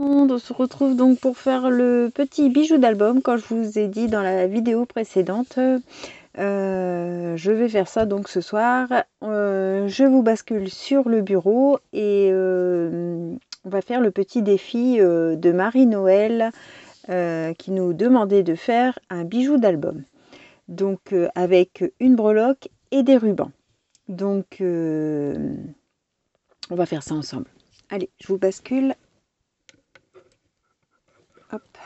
On se retrouve donc pour faire le petit bijou d'album. Comme je vous ai dit dans la vidéo précédente, je vais faire ça donc ce soir. Je vous bascule sur le bureau et on va faire le petit défi de Marie-Noël qui nous demandait de faire un bijou d'album. Donc avec une breloque et des rubans. Donc on va faire ça ensemble. Allez, je vous bascule. Hop.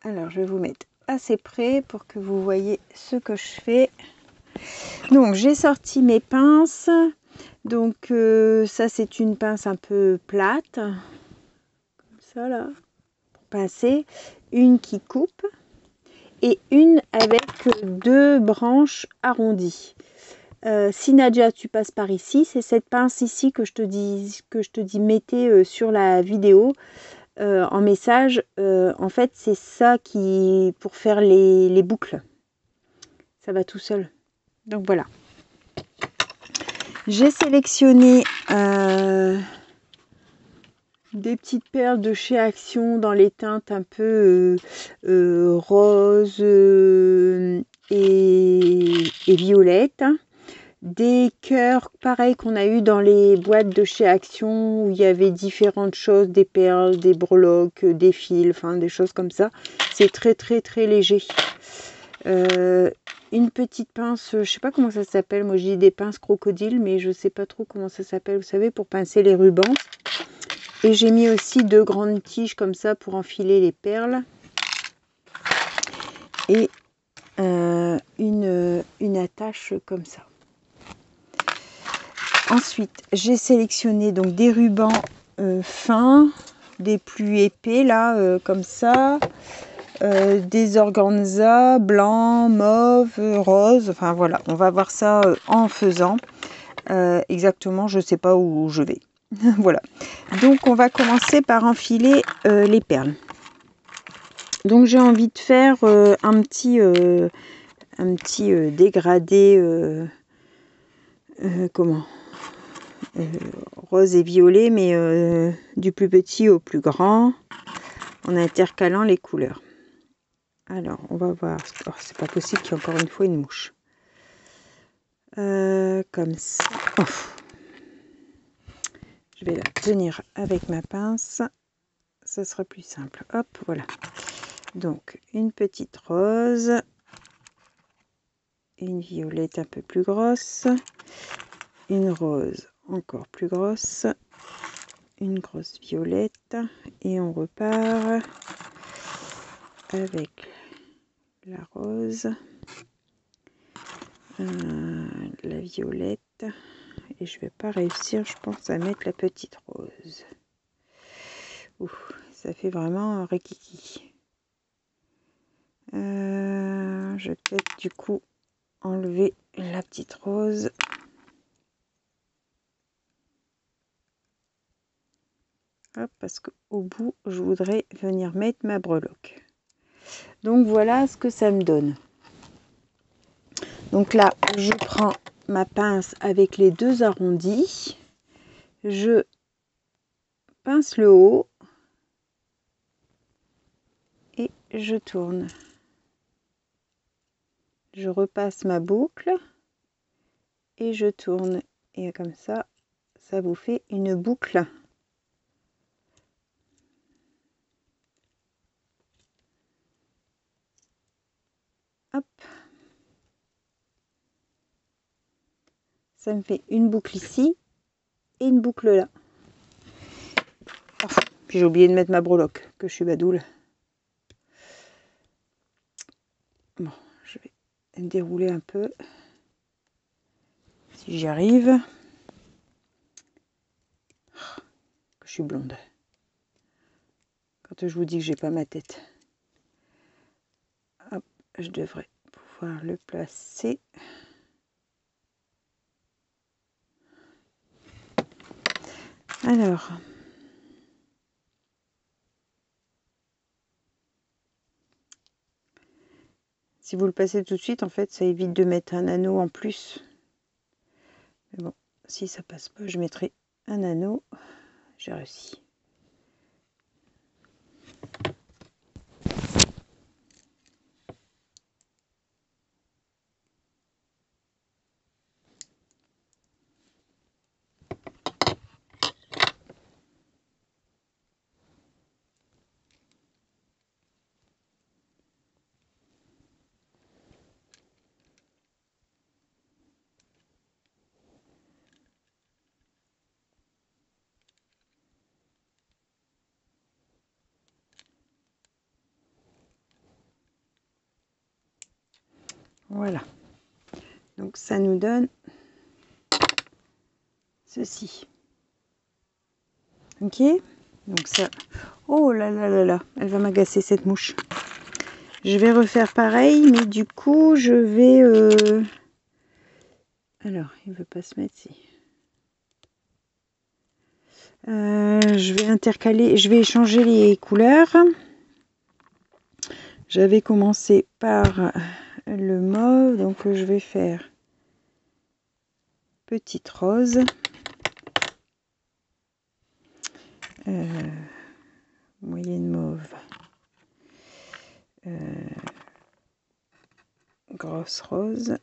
Alors, je vais vous mettre assez près pour que vous voyez ce que je fais. Donc, j'ai sorti mes pinces. Donc, ça, c'est une pince un peu plate. Comme ça, là. Pour pincer. Une qui coupe. Et une avec deux branches arrondies. Si Nadia, tu passes par ici, c'est cette pince ici que je te dis mettez sur la vidéo. En message, en fait, c'est ça qui pour faire les boucles. Ça va tout seul. Donc voilà. J'ai sélectionné des petites perles de chez Action dans les teintes un peu rose et violette. Des cœurs pareils qu'on a eu dans les boîtes de chez Action où il y avait différentes choses, des perles, des breloques, des fils, enfin des choses comme ça. C'est très très très léger. Une petite pince, je sais pas comment ça s'appelle, moi je dis des pinces crocodile, mais je sais pas trop comment ça s'appelle, vous savez, pour pincer les rubans. Et j'ai mis aussi deux grandes tiges comme ça pour enfiler les perles. Et une attache comme ça. Ensuite, j'ai sélectionné donc des rubans fins, des plus épais là, comme ça, des organza blancs, mauve, rose. Enfin voilà, on va voir ça en faisant. Exactement, je ne sais pas où je vais. Voilà. Donc on va commencer par enfiler les perles. Donc j'ai envie de faire un petit dégradé. Comment rose et violet, mais du plus petit au plus grand, en intercalant les couleurs. Alors, on va voir. Oh, c'est pas possible qu'il y ait encore une fois une mouche. Comme ça. Oh. Je vais la tenir avec ma pince. Ça sera plus simple. Hop, voilà. Donc, une petite rose. Une violette un peu plus grosse. Une rose encore plus grosse. Une grosse violette et on repart avec la rose, la violette et je vais pas réussir, je pense, à mettre la petite rose. Ouh, ça fait vraiment un rikiki. Je vais peut-être du coup enlever la petite rose. Hop, parce qu'au bout, je voudrais venir mettre ma breloque. Donc voilà ce que ça me donne. Donc là, je prends ma pince avec les deux arrondis. Je pince le haut. Et je tourne. Je repasse ma boucle. Et je tourne. Et comme ça, ça vous fait une boucle. Hop. Ça me fait une boucle ici et une boucle là. Oh, puis j'ai oublié de mettre ma breloque, que je suis badoule. Bon, je vais dérouler un peu. Si j'y arrive. Oh, que je suis blonde. Quand je vous dis que j'ai pas ma tête. Hop, je devrais pouvoir le placer. Alors, si vous le passez tout de suite, en fait, ça évite de mettre un anneau en plus. Mais bon, si ça passe pas, je mettrai un anneau. J'ai réussi. Voilà. Donc ça nous donne ceci. Ok. Donc ça... Oh là là là là, elle va m'agacer cette mouche. Je vais refaire pareil, mais du coup, je vais... Alors, il veut pas se mettre ici. Je vais intercaler, je vais changer les couleurs. J'avais commencé par le mauve, donc je vais faire petite rose, moyenne mauve, grosse rose,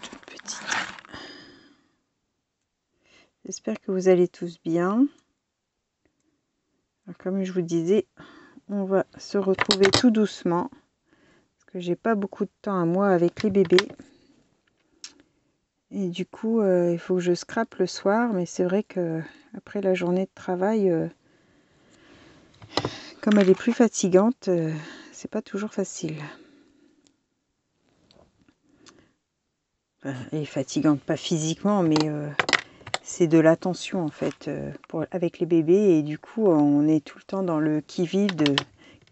toute petite. J'espère que vous allez tous bien. Alors, comme je vous disais, on va se retrouver tout doucement parce que j'ai pas beaucoup de temps à moi avec les bébés. Et du coup, il faut que je scrape le soir, mais c'est vrai que après la journée de travail, comme elle est plus fatigante, c'est pas toujours facile. Enfin, elle est fatigante, pas physiquement, mais c'est de l'attention en fait avec les bébés, et du coup, on est tout le temps dans le qui-vive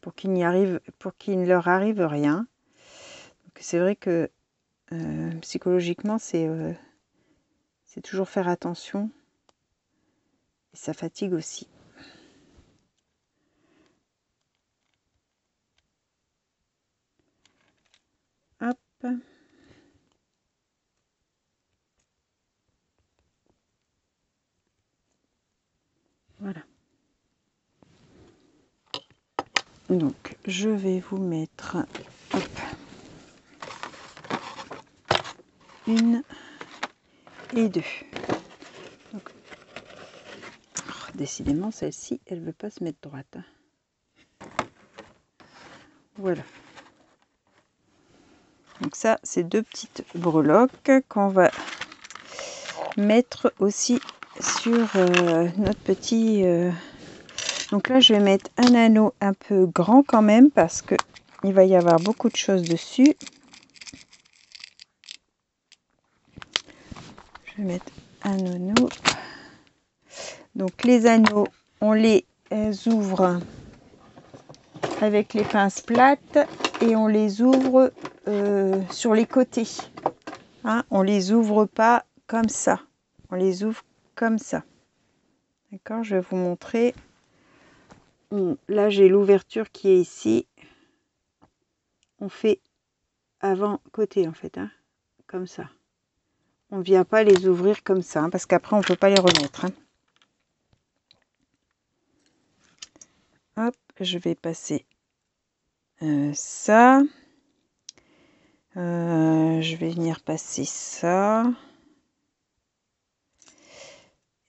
pour qu'il ne leur arrive rien. Donc c'est vrai que psychologiquement, c'est toujours faire attention, et ça fatigue aussi. Hop. Voilà. Donc, je vais vous mettre hop, une et deux. Donc, oh, décidément, celle-ci, elle veut pas se mettre droite. Voilà. Donc ça, c'est deux petites breloques qu'on va mettre aussi sur notre petit... Donc là, je vais mettre un anneau un peu grand quand même parce que il va y avoir beaucoup de choses dessus. Je vais mettre un anneau. Donc les anneaux, on les ouvre avec les pinces plates et on les ouvre sur les côtés. Hein, on les ouvre pas comme ça. On les ouvre comme ça. D'accord, je vais vous montrer. Là, j'ai l'ouverture qui est ici. On fait avant-côté en fait, hein, comme ça. On ne vient pas les ouvrir comme ça, hein, parce qu'après, on ne peut pas les remettre. Hein. Hop, je vais passer ça. Je vais venir passer ça.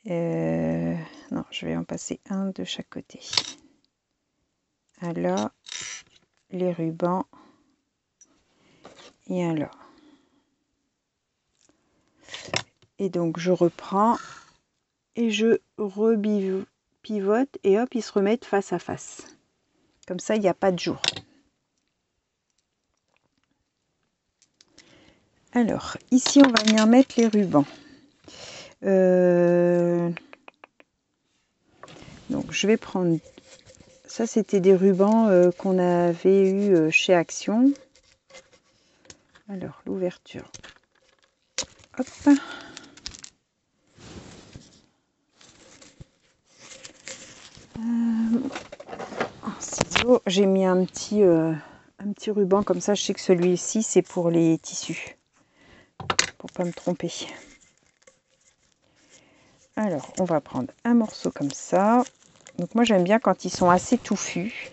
Non, je vais en passer un de chaque côté. Un là, les rubans et un là. Et donc, je reprends et je repivote et hop, ils se remettent face à face. Comme ça, il n'y a pas de jour. Alors, ici, on va venir mettre les rubans. Donc, je vais prendre... Ça, c'était des rubans qu'on avait eu chez Action. Alors, l'ouverture. Hop. En ciseaux, j'ai mis un petit ruban comme ça. Je sais que celui-ci, c'est pour les tissus. Pour pas me tromper. Alors, on va prendre un morceau comme ça. Donc, moi, j'aime bien quand ils sont assez touffus.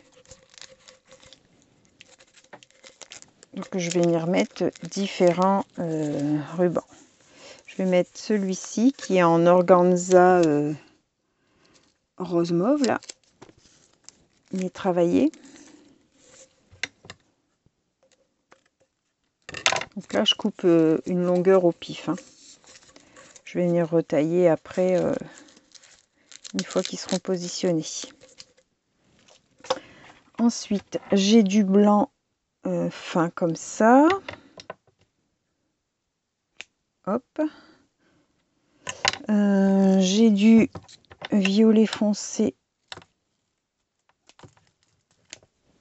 Donc, je vais venir mettre différents rubans. Je vais mettre celui-ci qui est en organza rose mauve, là. Il est travaillé. Donc là, je coupe une longueur au pif. Hein. Je vais venir retailler après, une fois qu'ils seront positionnés. Ensuite, j'ai du blanc fin comme ça. Hop. J'ai du violet foncé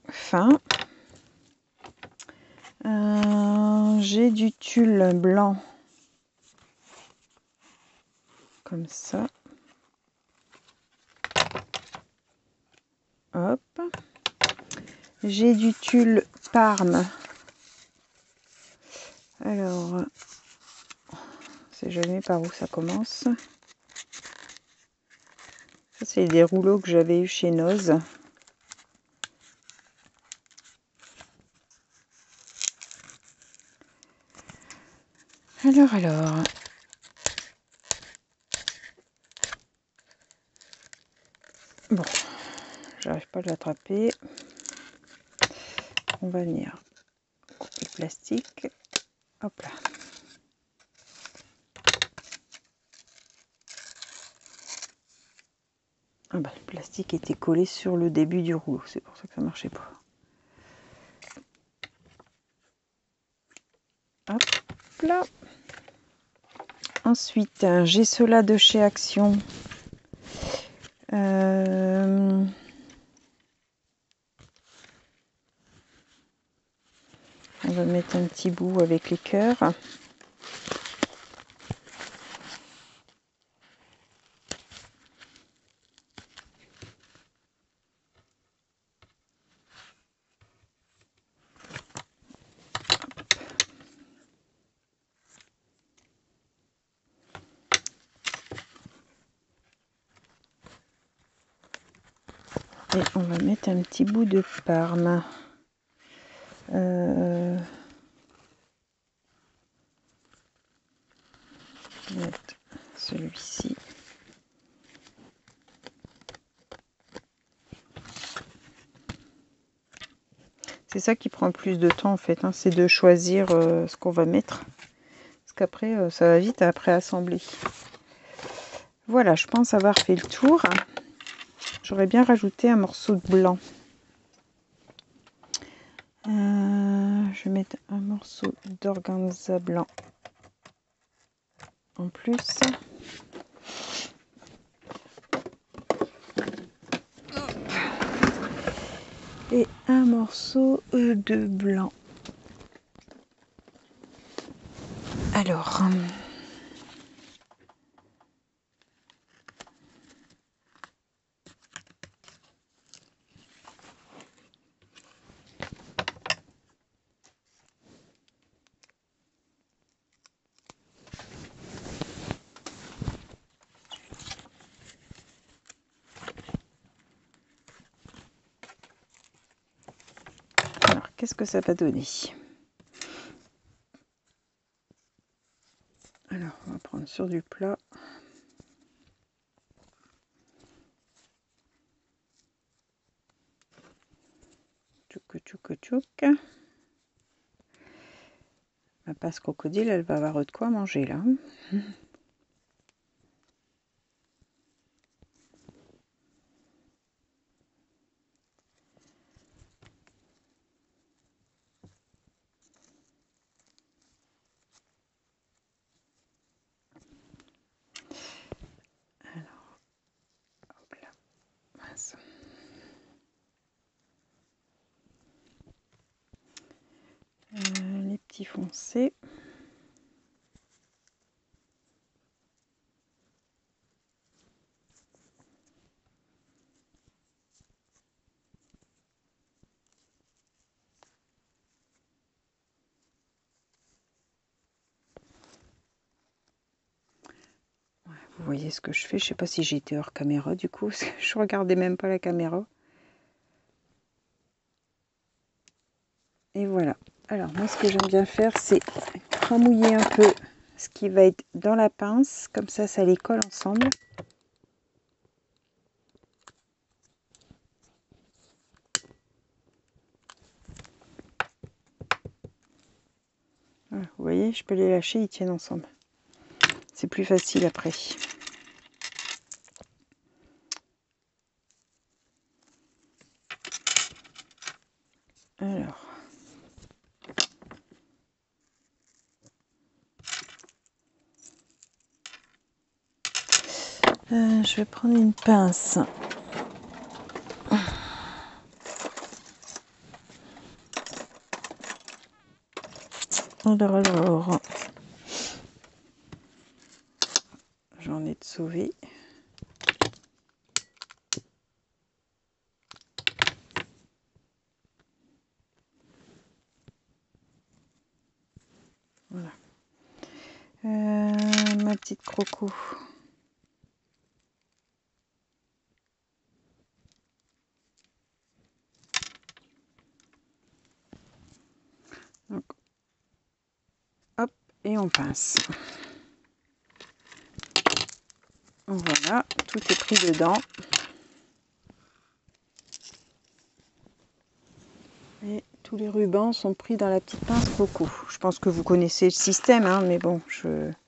fin. J'ai du tulle blanc comme ça. Hop. J'ai du tulle Parme. Alors, c'est jamais par où ça commence. Ça, c'est des rouleaux que j'avais eu chez Noz. Alors. Bon, j'arrive pas à l'attraper. On va venir couper le plastique. Hop là. Ah bah, le plastique était collé sur le début du rouleau. C'est pour ça que ça marchait pas. Hop là. Ensuite, j'ai ceux-là de chez Action. On va mettre un petit bout avec les cœurs. Et on va mettre un petit bout de Parme. Mettre celui-ci. C'est ça qui prend plus de temps en fait, hein, c'est de choisir ce qu'on va mettre. Parce qu'après, ça va vite après assembler. Voilà, je pense avoir fait le tour. J'aurais bien rajouté un morceau de blanc. Je vais mettre un morceau d'organza blanc en plus. Et un morceau de blanc. Alors, qu'est-ce que ça va donner? Alors, on va prendre sur du plat. Tchouk, tchouk, tchouk. Ma passe crocodile, elle va avoir de quoi manger là. Alors, hop là. Mince. Les petits foncés. Vous voyez ce que je fais. Je sais pas si j'étais hors caméra du coup, parce que je regardais même pas la caméra. Et voilà. Alors moi ce que j'aime bien faire, c'est cramouiller un peu ce qui va être dans la pince. Comme ça les colle ensemble. Voilà, vous voyez, je peux les lâcher, ils tiennent ensemble. C'est plus facile après. Alors. Je vais prendre une pince. Alors. J'en ai de sauvé. Voilà. Ma petite croco. Donc, hop, et on pince. Voilà, tout est pris dedans. Et tous les rubans sont pris dans la petite pince croco. Je pense que vous connaissez le système, hein, mais bon,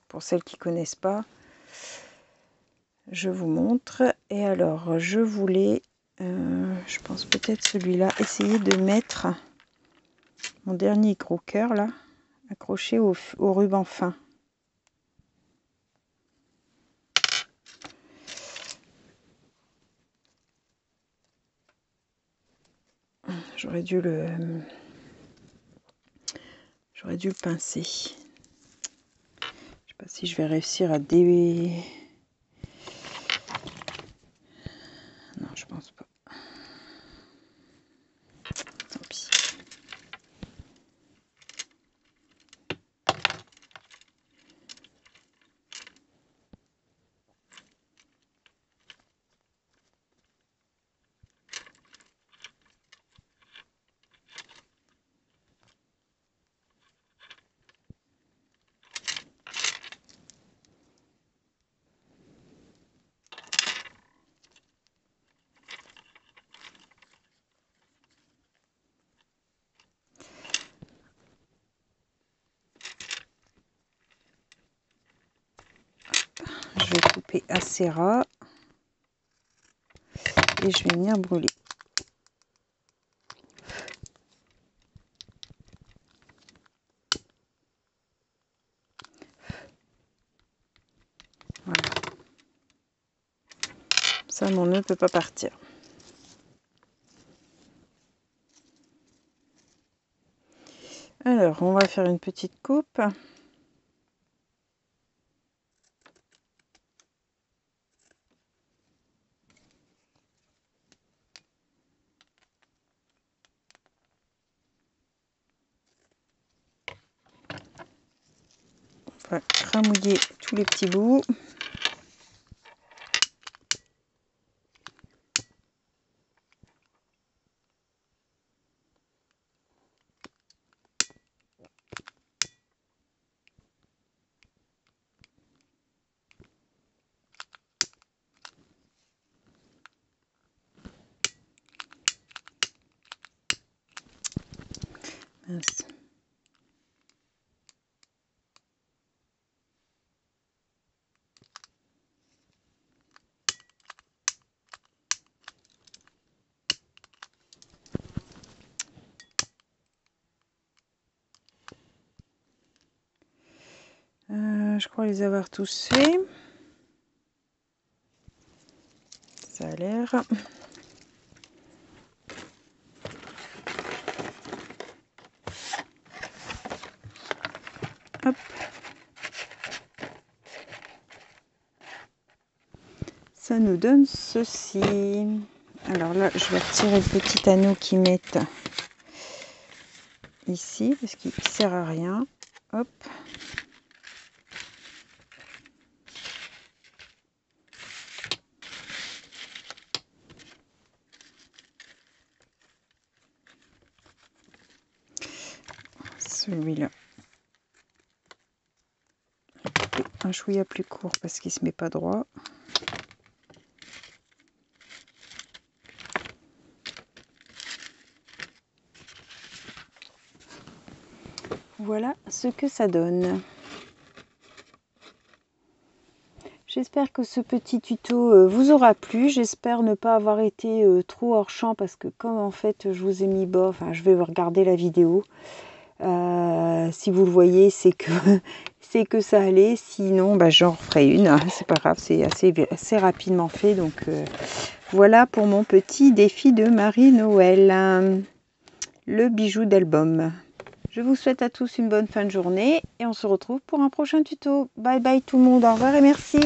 pour celles qui ne connaissent pas, je vous montre. Et alors, je voulais, je pense peut-être celui-là, essayer de mettre mon dernier gros cœur là, accroché au ruban fin. J'aurais dû le pincer. Je sais pas si je vais réussir à Non, je pense pas. Tant pis. Je vais couper assez ras et je vais venir brûler. Voilà. Ça, mon nœud ne peut pas partir. Alors, on va faire une petite coupe. On va cramouiller tous les petits bouts. Mince. Je crois les avoir tous faits. Ça a l'air. Hop. Ça nous donne ceci. Alors là, je vais retirer le petit anneau qu'ils mettent ici parce qu'il ne sert à rien. Hop. Celui-là. Un chouïa plus court parce qu'il ne se met pas droit. voilà ce que ça donne. J'espère que ce petit tuto vous aura plu. J'espère ne pas avoir été trop hors champ parce que comme en fait je vous ai mis bas, enfin je vais regarder la vidéo. Si vous le voyez, c'est que c'est que ça allait. Sinon, bah, j'en referai une. C'est pas grave, c'est assez rapidement fait. Donc voilà pour mon petit défi de Marie-Noël, le bijou d'album. Je vous souhaite à tous une bonne fin de journée et on se retrouve pour un prochain tuto. Bye bye tout le monde, au revoir et merci.